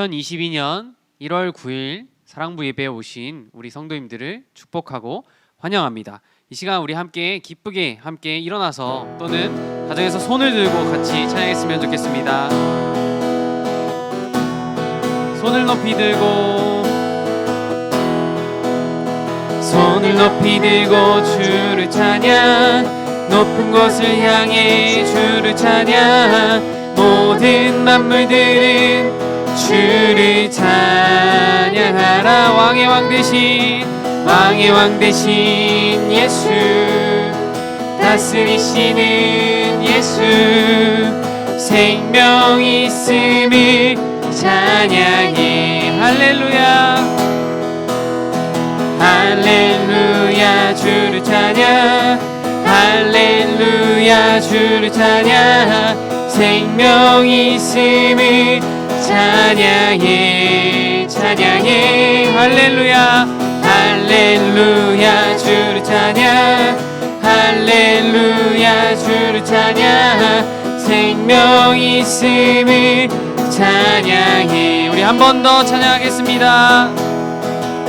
2022년 1월 9일 사랑부 예배에 오신 우리 성도님들을 축복하고 환영합니다. 이 시간 우리 함께 기쁘게 함께 일어나서 또는 가정에서 손을 들고 같이 찬양했으면 좋겠습니다. 손을 높이 들고 주를 찬양, 높은 곳을 향해 주를 찬양, 모든 만물들은 주를 찬양하라. 왕의 왕 되신 예수, 다스리시는 예수, 생명 있음을 찬양해. 할렐루야 할렐루야 주를 찬양, 할렐루야 주를 찬양, 생명 있음을 찬양해. 할렐루야 할렐루야 주를 찬양, 할렐루야 주를 찬양, 생명 있음을 찬양해. 우리 한 번 더 찬양하겠습니다.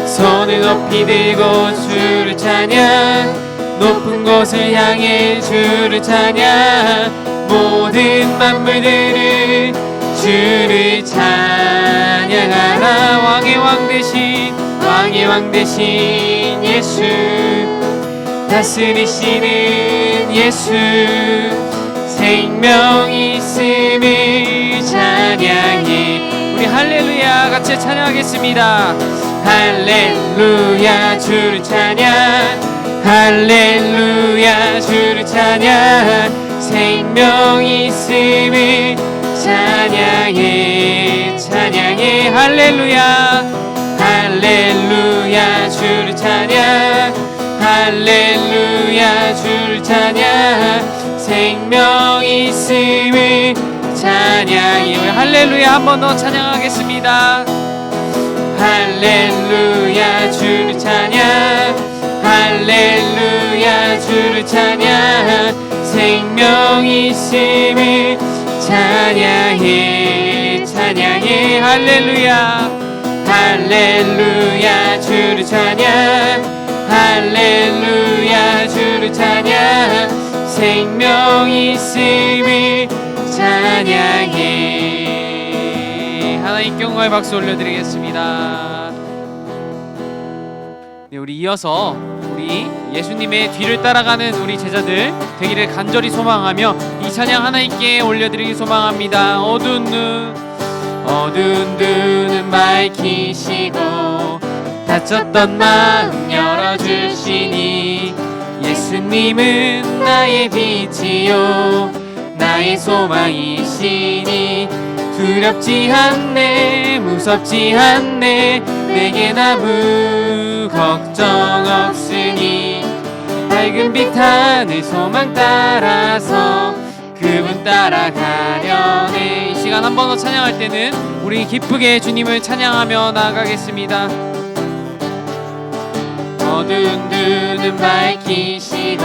손을 높이 들고 주를 찬양, 높은 곳을 향해 주를 찬양, 모든 만물들은 주를 찬양하라. 왕의 왕 되신 예수, 다스리시는 예수, 생명 있음을 찬양해. 우리 할렐루야 같이 찬양하겠습니다. 할렐루야 주를 찬양, 할렐루야 주를 찬양, 생명 있음을 찬양해. 할렐루야 할렐루야 주를 찬양, 할렐루야 주를 찬양, 생명 있음을 찬양해. 할렐루야 한 번 더 찬양하겠습니다. 할렐루야 주를 찬양, 할렐루야 주를 찬양, 생명 있음을 찬양해. 할렐루야 할렐루야 주를 찬양, 할렐루야 주를 찬양, 생명 있음을 찬양해. 하나님께 영광의 박수 올려드리겠습니다. 네, 우리 이어서 우리 예수님의 뒤를 따라가는 우리 제자들 되기를 간절히 소망하며 이 찬양 하나님께 올려드리기 소망합니다. 어두운 눈은 밝히시고 닫혔던 마음 열어주시니, 예수님은 나의 빛이요 나의 소망이시니, 두렵지 않네 무섭지 않네, 내겐 아무 걱정 없으니, 밝은 빛 하늘 소망 따라서 그분 따라가려네. 이 시간 한 번 더 찬양할 때는 우리 기쁘게 주님을 찬양하며 나아가겠습니다. 어두운 눈은 밝히시고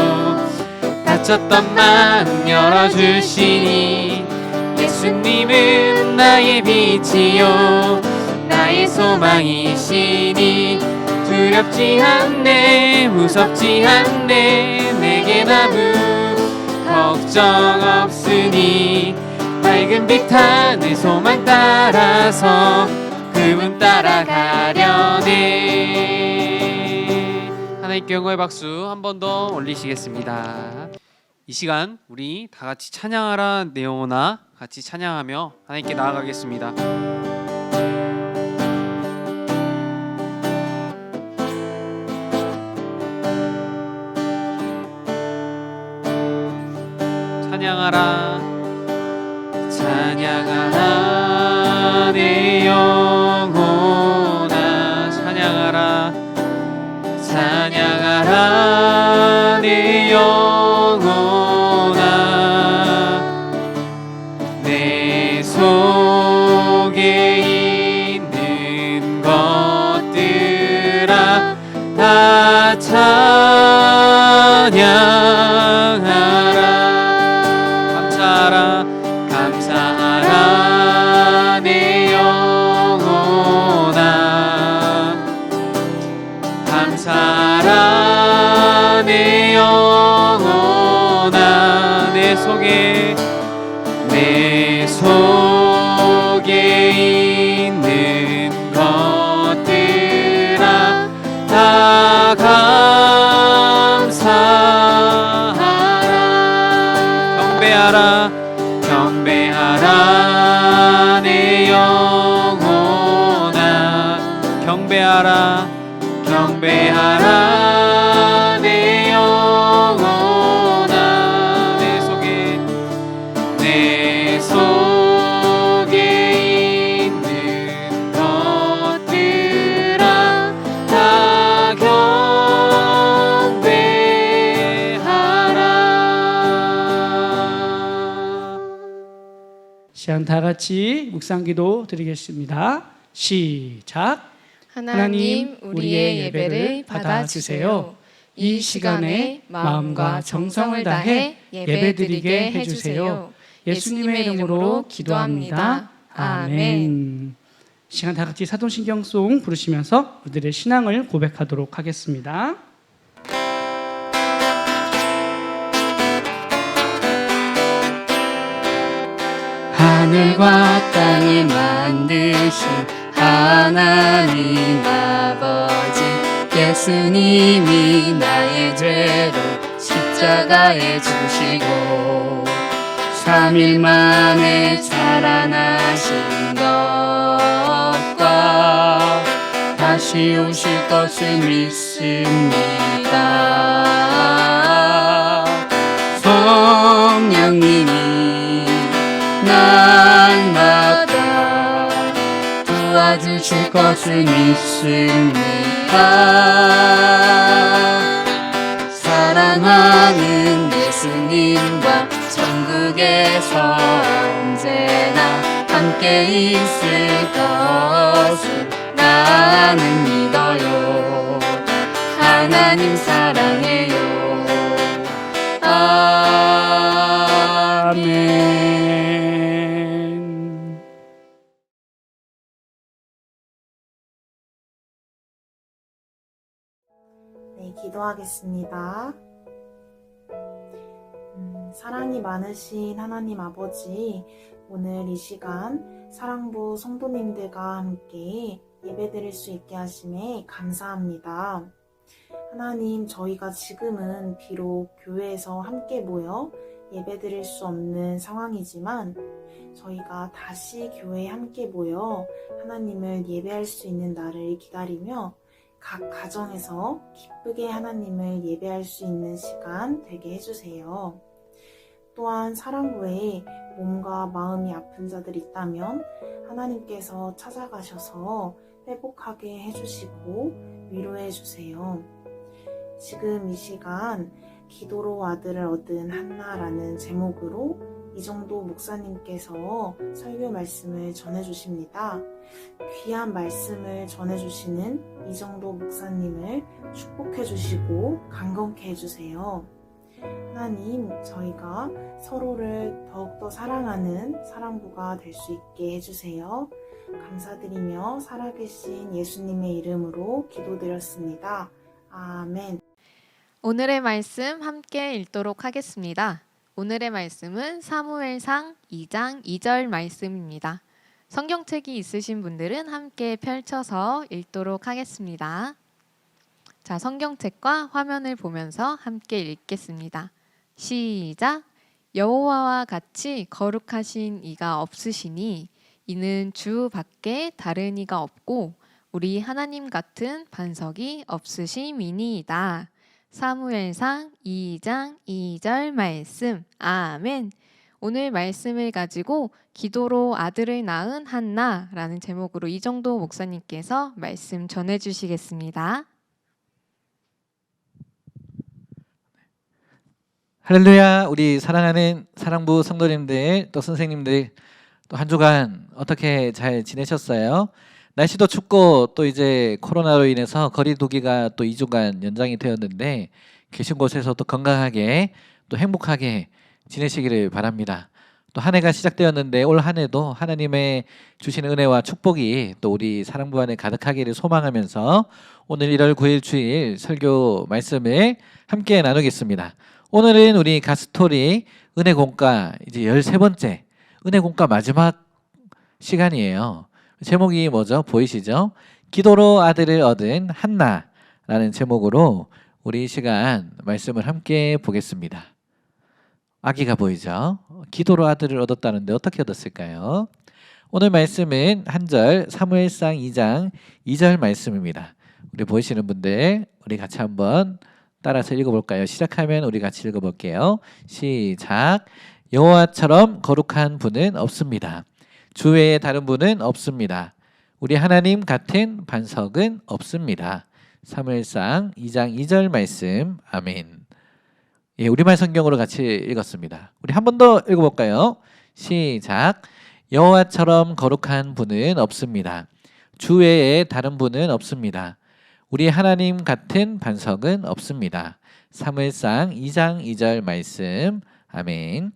닫혔던 마음 열어주시니, 예수님은 나의 빛이요 나의 소망이시니, 두렵지 않네 무섭지 않네, 내겐 아무 걱정 없으니, 밝은 빛 하늘 소망 따라서 그분 따라가려네. 하나님께 영광의 박수 한 번 더 올리시겠습니다. 이 시간 우리 다 같이 찬양하라 네오나 같이 찬양하며 하나님께 나아가겠습니다. 찬양하라 내 영혼아, 찬양하라 내 영혼아, 내 속에 있는 것들아 다 찬양하라. 감사하라 내 영혼아, 내 속에 있는 것들아 다 감사하라. 경배하라 내 영혼아. 경배하라 내 영혼아. 내 속에 있는 것들아 다 경배하라. 시간 다 같이 묵상기도 드리겠습니다. 시작. 하나님, 우리의 예배를 받아주세요. 이 시간에 마음과 정성을 다해 예배드리게 해주세요. 예수님의 이름으로 기도합니다. 아멘. 시간 다 같이 사도신경송 부르시면서 우리들의 신앙을 고백하도록 하겠습니다. 하늘과 땅을 만드신 하나님 아버지, 예수님이 나의 죄를 십자가에 주시고 3일 만에 살아나신 것과 다시 오실 것을 믿습니다. 성령님이 날마다 도와주실 것을 믿습니다. 사랑하는 예수님과 천국에서 언제나 함께 있을 것을 나는 믿어요. 하나님 사랑해요. 아멘. 네, 기도하겠습니다. 사랑이 많으신 하나님 아버지, 오늘 이 시간 사랑부 성도님들과 함께 예배드릴 수 있게 하심에 감사합니다. 하나님, 저희가 지금은 비록 교회에서 함께 모여 예배드릴 수 없는 상황이지만 저희가 다시 교회에 함께 모여 하나님을 예배할 수 있는 날을 기다리며 각 가정에서 기쁘게 하나님을 예배할 수 있는 시간 되게 해주세요. 또한 사랑부에 몸과 마음이 아픈 자들 있다면 하나님께서 찾아가셔서 회복하게 해주시고 위로해 주세요. 지금 이 시간 기도로 아들을 얻은 한나라는 제목으로 이정도 목사님께서 설교 말씀을 전해주십니다. 귀한 말씀을 전해주시는 이정도 목사님을 축복해주시고 강건케 해주세요. 하나님, 저희가 서로를 더욱더 사랑하는 사랑부가 될 수 있게 해주세요. 감사드리며 살아계신 예수님의 이름으로 기도드렸습니다. 아멘. 오늘의 말씀 함께 읽도록 하겠습니다. 오늘의 말씀은 사무엘상 2장 2절 말씀입니다. 성경책이 있으신 분들은 함께 펼쳐서 읽도록 하겠습니다. 자, 성경책과 화면을 보면서 함께 읽겠습니다. 시작. 여호와와 같이 거룩하신 이가 없으시니 이는 주 밖에 다른 이가 없고 우리 하나님 같은 반석이 없으심이니이다. 사무엘상 2장 2절 말씀. 아멘. 오늘 말씀을 가지고 기도로 아들을 낳은 한나라는 제목으로 이정도 목사님께서 말씀 전해주시겠습니다. 할렐루야. 우리 사랑하는 사랑부 성도님들, 또 선생님들, 또 한 주간 어떻게 잘 지내셨어요? 날씨도 춥고 또 이제 코로나로 인해서 거리두기가 또 2주간 연장이 되었는데 계신 곳에서 또 건강하게 또 행복하게 지내시기를 바랍니다. 또 한 해가 시작되었는데 올 한 해도 하나님의 주시는 은혜와 축복이 또 우리 사랑부 안에 가득하기를 소망하면서 오늘 1월 9일 주일 설교 말씀을 함께 나누겠습니다. 오늘은 우리 가스토리 은혜 공과 이제 13번째 은혜 공과 마지막 시간이에요. 제목이 뭐죠? 보이시죠? 기도로 아들을 얻은 한나라는 제목으로 우리 이 시간 말씀을 함께 보겠습니다. 아기가 보이죠? 기도로 아들을 얻었다는데 어떻게 얻었을까요? 오늘 말씀은 한 절 사무엘상 2장 2절 말씀입니다. 우리 보이시는 분들 우리 같이 한번 따라서 읽어볼까요? 시작하면 우리 같이 읽어볼게요. 시작. 여호와처럼 거룩한 분은 없습니다. 주 외에 다른 분은 없습니다. 우리 하나님 같은 반석은 없습니다. 사무엘상 2장 2절 말씀. 아멘. 예, 우리말 성경으로 같이 읽었습니다. 우리 한 번 더 읽어볼까요? 시작. 여호와처럼 거룩한 분은 없습니다. 주 외에 다른 분은 없습니다. 우리 하나님 같은 반석은 없습니다. 사무엘상 2장 2절 말씀. 아멘.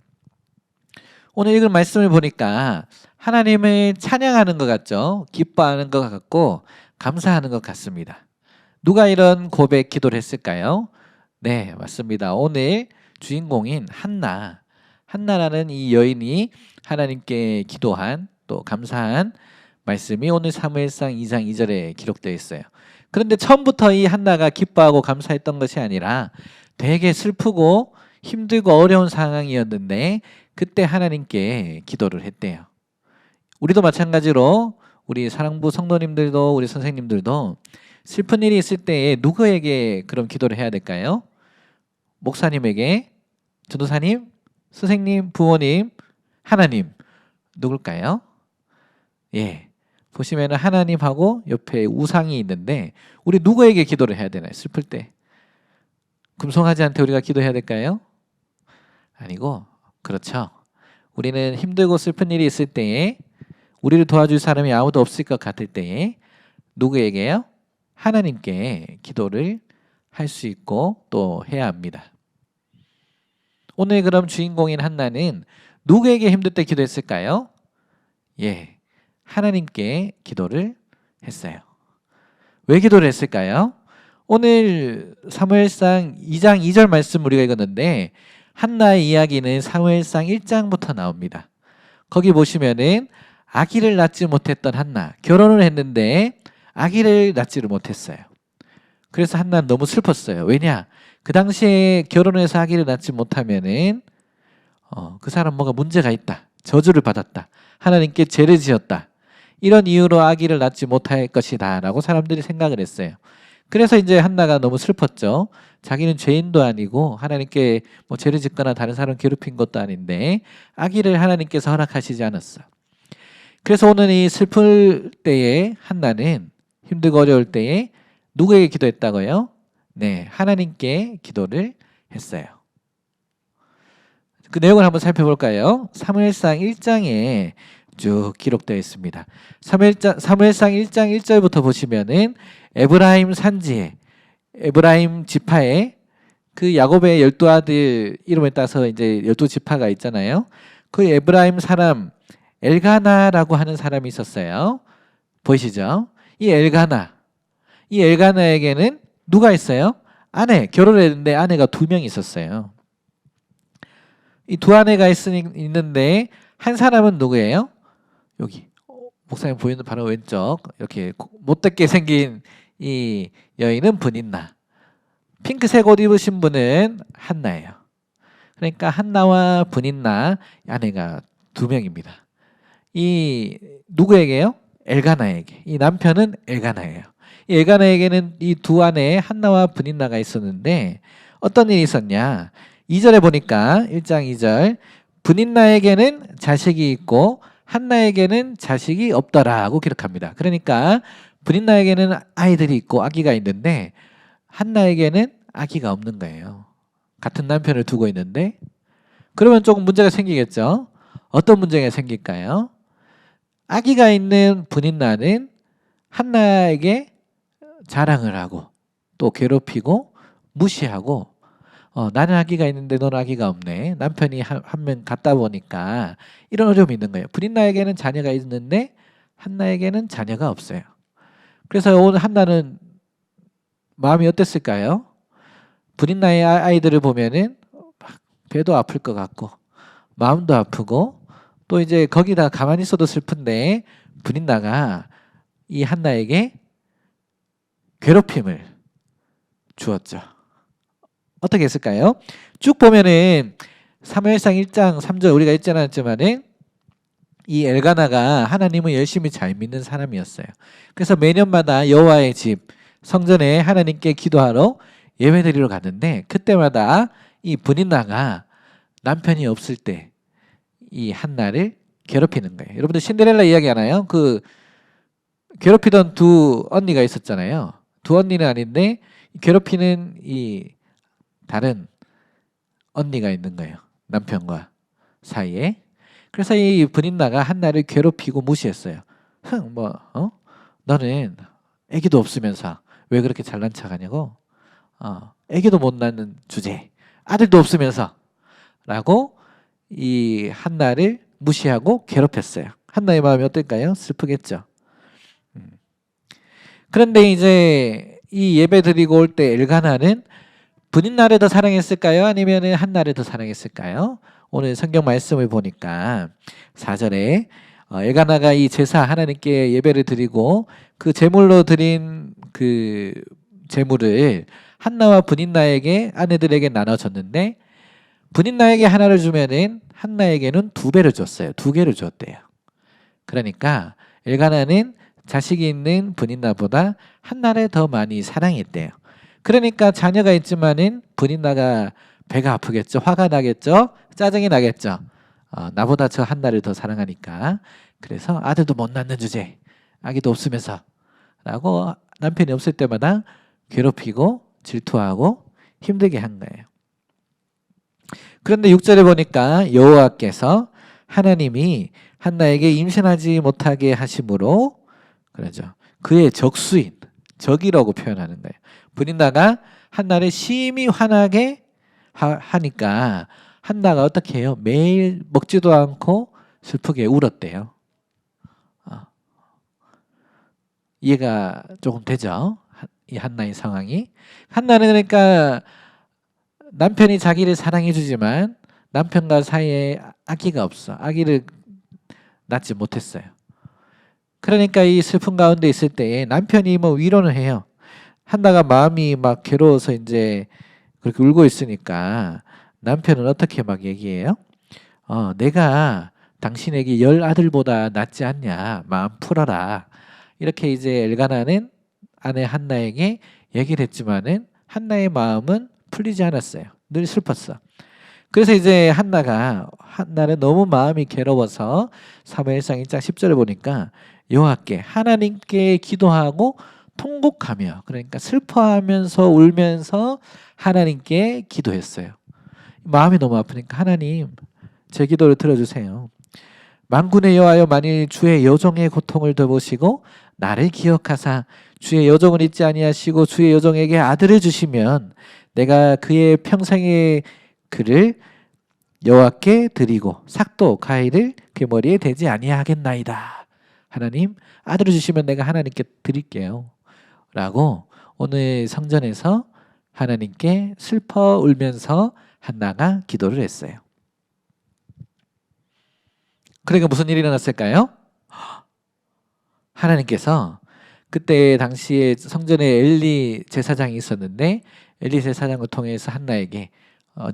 오늘 읽은 말씀을 보니까 하나님을 찬양하는 것 같죠? 기뻐하는 것 같고 감사하는 것 같습니다. 누가 이런 고백 기도를 했을까요? 네, 맞습니다. 오늘 주인공인 한나라는 이 여인이 하나님께 기도한 또 감사한 말씀이 오늘 사무엘상 2장 2절에 기록되어 있어요. 그런데 처음부터 이 한나가 기뻐하고 감사했던 것이 아니라 되게 슬프고 힘들고 어려운 상황이었는데 그때 하나님께 기도를 했대요. 우리도 마찬가지로 우리 사랑부 성도님들도 우리 선생님들도 슬픈 일이 있을 때에 누구에게 그럼 기도를 해야 될까요? 목사님에게, 전도사님, 선생님, 부모님, 하나님 누굴까요? 예, 보시면 하나님하고 옆에 우상이 있는데 우리 누구에게 기도를 해야 되나요? 슬플 때 금송아지한테 우리가 기도해야 될까요? 아니고 그렇죠. 우리는 힘들고 슬픈 일이 있을 때에 우리를 도와줄 사람이 아무도 없을 것 같을 때에 누구에게요? 하나님께 기도를 할 수 있고 또 해야 합니다. 오늘 그럼 주인공인 한나는 누구에게 힘들 때 기도했을까요? 예, 하나님께 기도를 했어요. 왜 기도를 했을까요? 오늘 사무엘상 2장 2절 말씀 우리가 읽었는데 한나의 이야기는 사무엘상 1장부터 나옵니다. 거기 보시면은 아기를 낳지 못했던 한나, 결혼을 했는데 아기를 낳지를 못했어요. 그래서 한나는 너무 슬펐어요. 왜냐? 그 당시에 결혼해서 아기를 낳지 못하면은 그 사람 뭔가 문제가 있다. 저주를 받았다. 하나님께 죄를 지었다. 이런 이유로 아기를 낳지 못할 것이다 라고 사람들이 생각을 했어요. 그래서 이제 한나가 너무 슬펐죠. 자기는 죄인도 아니고 하나님께 뭐 죄를 짓거나 다른 사람 괴롭힌 것도 아닌데 아기를 하나님께서 허락하시지 않았어. 그래서 오늘 이 슬플 때에 한나는 힘들고 어려울 때에 누구에게 기도했다고요? 네, 하나님께 기도를 했어요. 그 내용을 한번 살펴볼까요? 사무엘상 1장에 쭉 기록되어 있습니다. 사무엘상 1장 1절부터 보시면은 에브라임 산지에 에브라임 지파에 그 야곱의 12아들 이름을 따서 이제 12지파가 있잖아요. 그 에브라임 사람 엘가나라고 하는 사람이 있었어요. 보이시죠? 이 엘가나에게는 누가 있어요? 아내, 결혼을 했는데 아내가 2명 있었어요. 이 두 아내가 있는데 한 사람은 누구예요? 여기 목사님 보이는 바로 왼쪽 이렇게 못되게 생긴 이 여인은 분인나. 핑크색 옷 입으신 분은 한나예요. 그러니까 한나와 분인나 아내가 2명입니다. 이 누구에게요? 엘가나에게. 이 남편은 엘가나예요. 이 엘가나에게는 이 두 아내 한나와 분인나가 있었는데 어떤 일이 있었냐? 2절에 보니까 1장 2절 분인나에게는 자식이 있고 한나에게는 자식이 없더라고 기록합니다. 그러니까 분인나에게는 아이들이 있고 아기가 있는데 한나에게는 아기가 없는 거예요. 같은 남편을 두고 있는데 그러면 조금 문제가 생기겠죠. 어떤 문제가 생길까요? 아기가 있는 분인나는 한나에게 자랑을 하고 또 괴롭히고 무시하고 나는 아기가 있는데 너는 아기가 없네. 남편이 한 명 갔다 보니까 이런 어려움이 있는 거예요. 분인나에게는 자녀가 있는데 한나에게는 자녀가 없어요. 그래서 오늘 한나는 마음이 어땠을까요? 분인나의 아이들을 보면은 배도 아플 것 같고 마음도 아프고 또 이제 거기다 가만히 있어도 슬픈데 브린나가 이 한나에게 괴롭힘을 주었죠. 어떻게 했을까요? 쭉 보면은 사무엘상 1장 3절 우리가 읽지 않았지만은 이 엘가나가 하나님을 열심히 잘 믿는 사람이었어요. 그래서 매년마다 여호와의 집 성전에 하나님께 기도하러 예배드리러 갔는데 그때마다 이 브린나가 남편이 없을 때 이 한나를 괴롭히는 거예요. 여러분들 신데렐라 이야기 아나요? 그 괴롭히던 두 언니가 있었잖아요. 두 언니는 아닌데 괴롭히는 이 다른 언니가 있는 거예요. 남편과 사이에. 그래서 이 브린나가 한나를 괴롭히고 무시했어요. 너는 아기도 없으면서 왜 그렇게 잘난 척하냐고. 아기도 못 낳는 주제. 아들도 없으면서 라고 이 한나를 무시하고 괴롭혔어요. 한나의 마음이 어떨까요? 슬프겠죠. 그런데 이제 이 예배 드리고 올 때 엘가나는 브린나를 더 사랑했을까요? 아니면 한나를 더 사랑했을까요? 오늘 성경 말씀을 보니까 4절에 엘가나가 이 제사 하나님께 예배를 드리고 그 제물로 드린 그 제물을 한나와 브린나에게 아내들에게 나눠줬는데 브린나에게 하나를 주면은 한나에게는 2배를 줬어요. 2개를 줬대요. 그러니까 엘가나는 자식이 있는 브린나보다 한나를 더 많이 사랑했대요. 그러니까 자녀가 있지만은 브린나가 배가 아프겠죠. 화가 나겠죠. 짜증이 나겠죠. 나보다 저 한나를 더 사랑하니까. 그래서 아들도 못 낳는 주제. 아기도 없으면서 라고 남편이 없을 때마다 괴롭히고 질투하고 힘들게 한 거예요. 그런데 6절에 보니까 여호와께서 하나님이 한나에게 임신하지 못하게 하심으로 그러죠. 그의 적수인 적이라고 표현하는 거예요. 브린나가 한나를 심히 화나게 하니까 한나가 어떻게 해요? 매일 먹지도 않고 슬프게 울었대요. 이해가 조금 되죠? 이 한나의 상황이. 한나는 그러니까 남편이 자기를 사랑해 주지만 남편과 사이에 아기가 없어. 아기를 낳지 못했어요. 그러니까 이 슬픈 가운데 있을 때 남편이 뭐 위로는 해요. 한나가 마음이 막 괴로워서 이제 그렇게 울고 있으니까 남편은 어떻게 막 얘기해요? 내가 당신에게 10아들보다 낫지 않냐. 마음 풀어라. 이렇게 이제 엘가나는 아내 한나에게 얘기를 했지만은 한나의 마음은 풀리지 않았어요. 늘 슬펐어. 그래서 이제 한나는 너무 마음이 괴로워서 사무엘상 1장 10절에 보니까 여호와께 하나님께 기도하고 통곡하며 그러니까 슬퍼하면서 울면서 하나님께 기도했어요. 마음이 너무 아프니까 하나님 제 기도를 들어주세요. 만군의 여호와여 만일 주의 여종의 고통을 돌보시고 나를 기억하사 주의 여종을 잊지 아니하시고 주의 여종에게 아들을 주시면 내가 그의 평생의 그를 여호와께 드리고 삭도 가위를 그 머리에 대지 아니하겠나이다. 하나님 아들을 주시면 내가 하나님께 드릴게요. 라고 오늘 성전에서 하나님께 슬퍼 울면서 한나가 기도를 했어요. 그러니까 무슨 일이 일어났을까요? 하나님께서 그때 당시에 성전에 엘리 제사장이 있었는데 엘리 제사장을 통해서 한나에게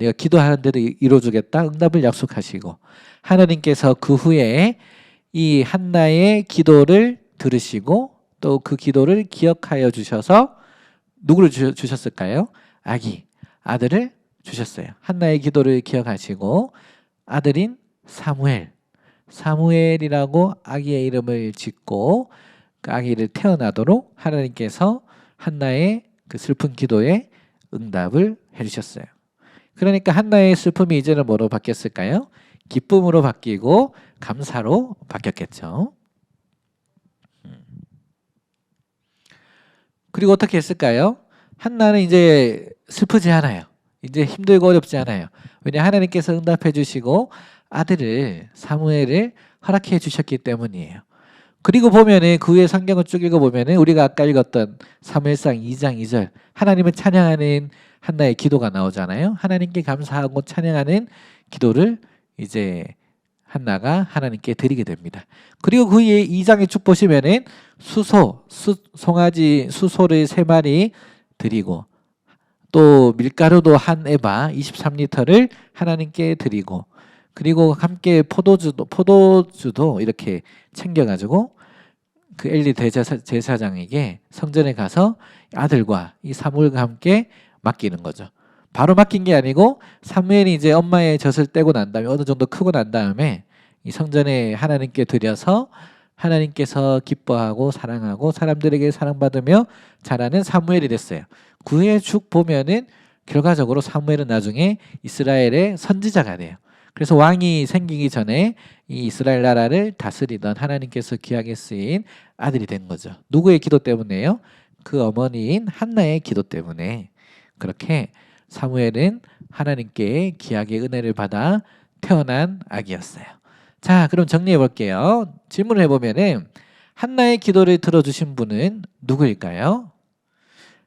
네가 기도하는 대로 이루어주겠다 응답을 약속하시고 하나님께서 그 후에 이 한나의 기도를 들으시고 또 그 기도를 기억하여 주셔서 누구를 주셨을까요? 아들을 주셨어요. 한나의 기도를 기억하시고 아들인 사무엘이라고 아기의 이름을 짓고 그 아기를 태어나도록 하나님께서 한나의 그 슬픈 기도에 응답을 해주셨어요. 그러니까 한나의 슬픔이 이제는 뭐로 바뀌었을까요? 기쁨으로 바뀌고 감사로 바뀌었겠죠. 그리고 어떻게 했을까요? 한나는 이제 슬프지 않아요. 이제 힘들고 어렵지 않아요. 왜냐 하나님께서 응답해 주시고 아들을 사무엘을 허락해 주셨기 때문이에요. 그리고 보면은 그 위에 성경을 쭉 읽어보면은 우리가 아까 읽었던 사무엘상 2장 2절 하나님을 찬양하는 한나의 기도가 나오잖아요. 하나님께 감사하고 찬양하는 기도를 이제 한나가 하나님께 드리게 됩니다. 그리고 그 위에 2장에 쭉 보시면은 송아지 수소를 3마리 드리고 또 밀가루도 한 에바 23리터를 하나님께 드리고 그리고 함께 포도주도 이렇게 챙겨가지고 그 엘리 제사장에게 성전에 가서 아들과 이 사무엘과 함께 맡기는 거죠. 바로 맡긴 게 아니고 사무엘이 이제 엄마의 젖을 떼고 난 다음에 어느 정도 크고 난 다음에 이 성전에 하나님께 드려서 하나님께서 기뻐하고 사랑하고 사람들에게 사랑받으며 자라는 사무엘이 됐어요. 그 후에 쭉 보면은 결과적으로 사무엘은 나중에 이스라엘의 선지자가 돼요. 그래서 왕이 생기기 전에 이 이스라엘 나라를 다스리던 하나님께서 귀하게 쓰인 아들이 된 거죠. 누구의 기도 때문에요? 그 어머니인 한나의 기도 때문에 그렇게 사무엘은 하나님께 귀하게 은혜를 받아 태어난 아기였어요. 자, 그럼 정리해 볼게요. 질문을 해보면은 한나의 기도를 들어주신 분은 누구일까요?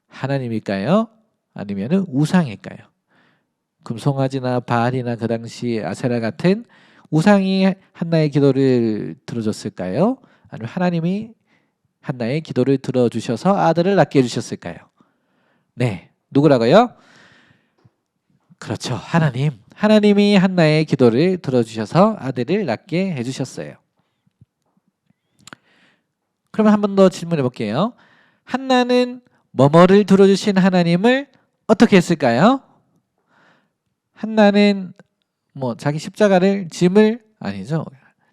하나님일까요? 아니면은 우상일까요? 금송아지나 바알이나 그 당시 아세라 같은 우상이 한나의 기도를 들어줬을까요? 아니면 하나님이 한나의 기도를 들어주셔서 아들을 낳게 해주셨을까요? 네, 누구라고요? 그렇죠, 하나님. 하나님이 한나의 기도를 들어주셔서 아들을 낳게 해주셨어요. 그러면 한 번 더 질문해 볼게요. 한나는 뭐뭐를 들어주신 하나님을 어떻게 했을까요? 한나는 뭐 자기 십자가를 짐을 아니죠.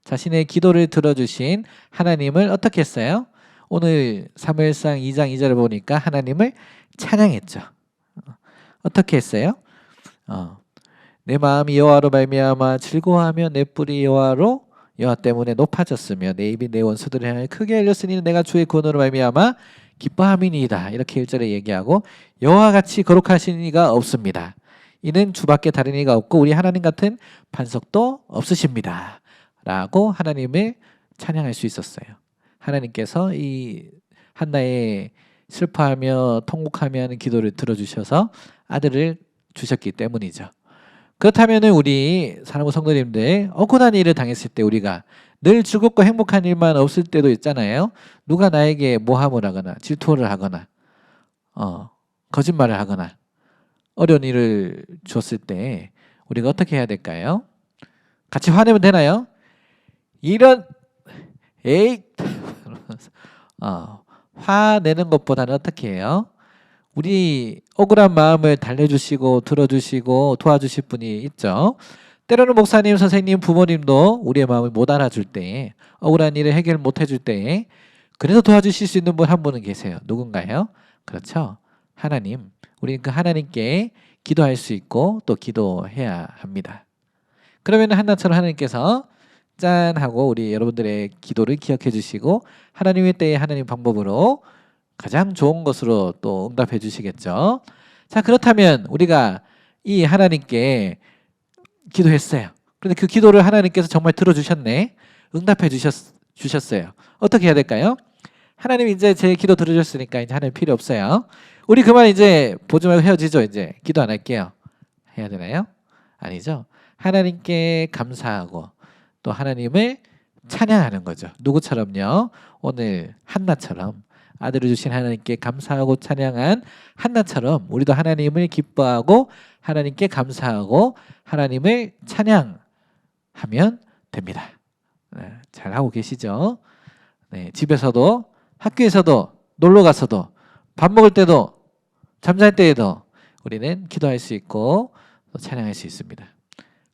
자신의 기도를 들어주신 하나님을 어떻게 했어요? 오늘 사무엘상 2장 2절을 보니까 하나님을 찬양했죠. 어떻게 했어요? 내 마음이 여호와로 말미암아 즐거워하며 내 뿔이 여호와 때문에 높아졌으며 내 입이 내 원수들을 향하여 크게 열렸으니 내가 주의 구원으로 말미암아 기뻐함이니이다. 이렇게 1절에 얘기하고 여호와 같이 거룩하신 이가 없습니다. 이는 주밖에 다른 이가 없고 우리 하나님 같은 반석도 없으십니다. 라고 하나님을 찬양할 수 있었어요. 하나님께서 이 한나의 슬퍼하며 통곡하며 하는 기도를 들어주셔서 아들을 주셨기 때문이죠. 그렇다면 우리 사랑하는 성도님들 억울한 일을 당했을 때 우리가 늘 즐겁고 행복한 일만 없을 때도 있잖아요. 누가 나에게 모함을 하거나 질투를 하거나 거짓말을 하거나 어려운 일을 줬을 때 우리가 어떻게 해야 될까요? 같이 화내면 되나요? 이런 에이 화내는 것보다는 어떻게 해요? 우리 억울한 마음을 달래주시고 들어주시고 도와주실 분이 있죠. 때로는 목사님, 선생님, 부모님도 우리의 마음을 못 알아줄 때 억울한 일을 해결 못 해줄 때 그래도 도와주실 수 있는 분 한 분은 계세요. 누군가요? 그렇죠. 하나님. 우리는 그 하나님께 기도할 수 있고 또 기도해야 합니다. 그러면 한나처럼 하나님께서 짠 하고 우리 여러분들의 기도를 기억해 주시고 하나님의 때에 하나님 방법으로 가장 좋은 것으로 또 응답해 주시겠죠. 자, 그렇다면 우리가 이 하나님께 기도했어요. 그런데 그 기도를 하나님께서 정말 들어주셨네. 응답해 주셨어요. 어떻게 해야 될까요? 하나님 이제 제 기도 들어주셨으니까 이제 하나님 필요 없어요. 우리 그만 이제 보지 말고 헤어지죠. 이제 기도 안 할게요. 해야 되나요? 아니죠. 하나님께 감사하고 또 하나님을 찬양하는 거죠. 누구처럼요? 오늘 한나처럼 아들을 주신 하나님께 감사하고 찬양한 한나처럼 우리도 하나님을 기뻐하고 하나님께 감사하고 하나님을 찬양하면 됩니다. 네, 잘 하고 계시죠? 네, 집에서도 학교에서도 놀러 가서도 밥 먹을 때도 잠잘 때에도 우리는 기도할 수 있고 또 찬양할 수 있습니다.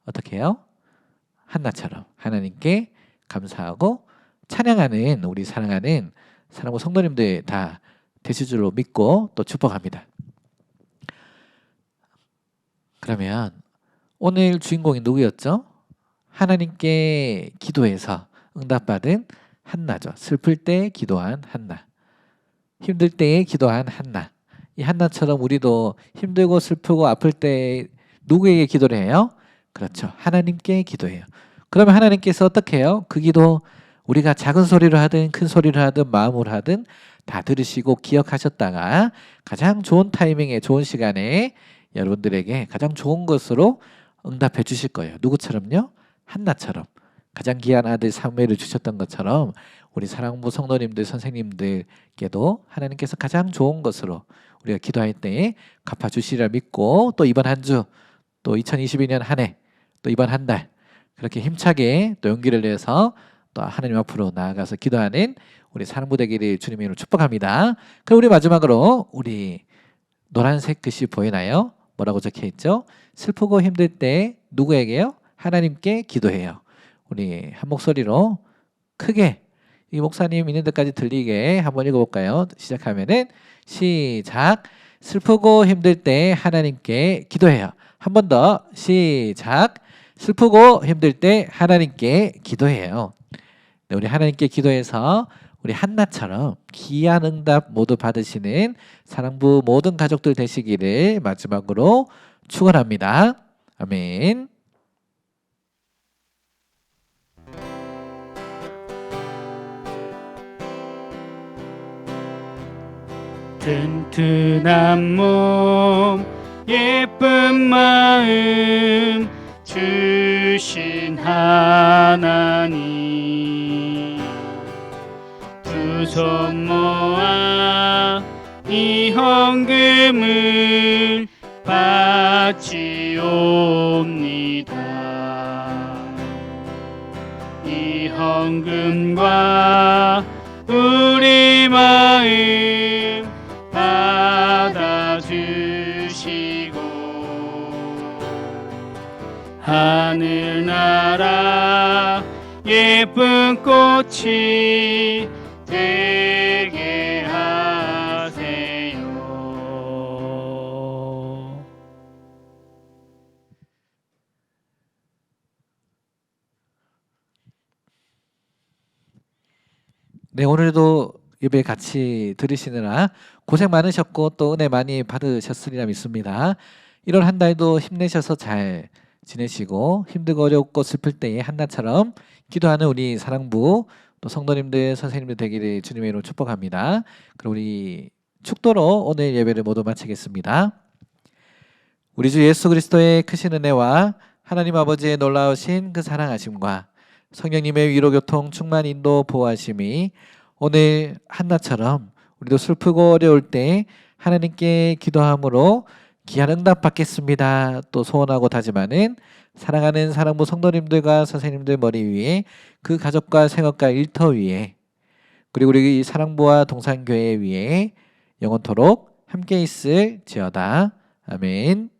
어떻게 해요? 한나처럼 하나님께 감사하고 찬양하는 우리 사랑하는 사랑하는 성도님들 다 되실 줄로 믿고 또 축복합니다. 그러면 오늘 주인공이 누구였죠? 하나님께 기도해서 응답받은 한나죠. 슬플 때 기도한 한나, 힘들 때에 기도한 한나. 이 한나처럼 우리도 힘들고 슬프고 아플 때 누구에게 기도를 해요? 그렇죠. 하나님께 기도해요. 그러면 하나님께서 어떻게 해요? 그 기도 우리가 작은 소리로 하든 큰 소리로 하든 마음으로 하든 다 들으시고 기억하셨다가 가장 좋은 타이밍에 좋은 시간에 여러분들에게 가장 좋은 것으로 응답해 주실 거예요. 누구처럼요? 한나처럼 가장 귀한 아들 사무엘을 주셨던 것처럼 우리 사랑부 성도님들 선생님들께도 하나님께서 가장 좋은 것으로 우리가 기도할 때에 갚아주시리라 믿고 또 이번 한 주 또 2022년 한 해 또 이번 한 달 그렇게 힘차게 또 용기를 내서 또 하나님 앞으로 나아가서 기도하는 우리 사랑부 되기를 주님의 이름으로 축복합니다. 그럼 우리 마지막으로 우리 노란색 글씨 보이나요? 뭐라고 적혀 있죠? 슬프고 힘들 때 누구에게요? 하나님께 기도해요. 우리 한 목소리로 크게 이 목사님 있는 데까지 들리게 한번 읽어볼까요? 시작하면은 시작. 슬프고 힘들 때 하나님께 기도해요. 한 번 더 시작. 슬프고 힘들 때 하나님께 기도해요. 네, 우리 하나님께 기도해서 우리 한나처럼 귀한 응답 모두 받으시는 사랑부 모든 가족들 되시기를 마지막으로 축원합니다. 아멘. 튼튼한 몸 예쁜 마음 주신 하나님 두 손 모아 이 헌금을 바치옵니다. 이 헌금과 우리 마음 받아주시고 하늘나라 예쁜 꽃이 되게 하세요. 네, 오늘도 예배 같이 들으시느라 고생 많으셨고 또 은혜 많이 받으셨으리라 믿습니다. 1월 한 달도 힘내셔서 잘 지내시고 힘들고 어렵고 슬플 때에 한나처럼 기도하는 우리 사랑부 또 성도님들 선생님들 되기를 주님의 이름으로 축복합니다. 그럼 우리 축도로 오늘 예배를 모두 마치겠습니다. 우리 주 예수 그리스도의 크신 은혜와 하나님 아버지의 놀라우신 그 사랑하심과 성령님의 위로교통 충만 인도 보호하심이 오늘 한나처럼 우리도 슬프고 어려울 때 하나님께 기도함으로 귀한 응답 받겠습니다. 또 소원하고 다짐하는 사랑하는 사랑부 성도님들과 선생님들 머리 위에 그 가족과 생업과 일터 위에 그리고 우리 사랑부와 동산교회 위에 영원토록 함께 있을지어다. 아멘.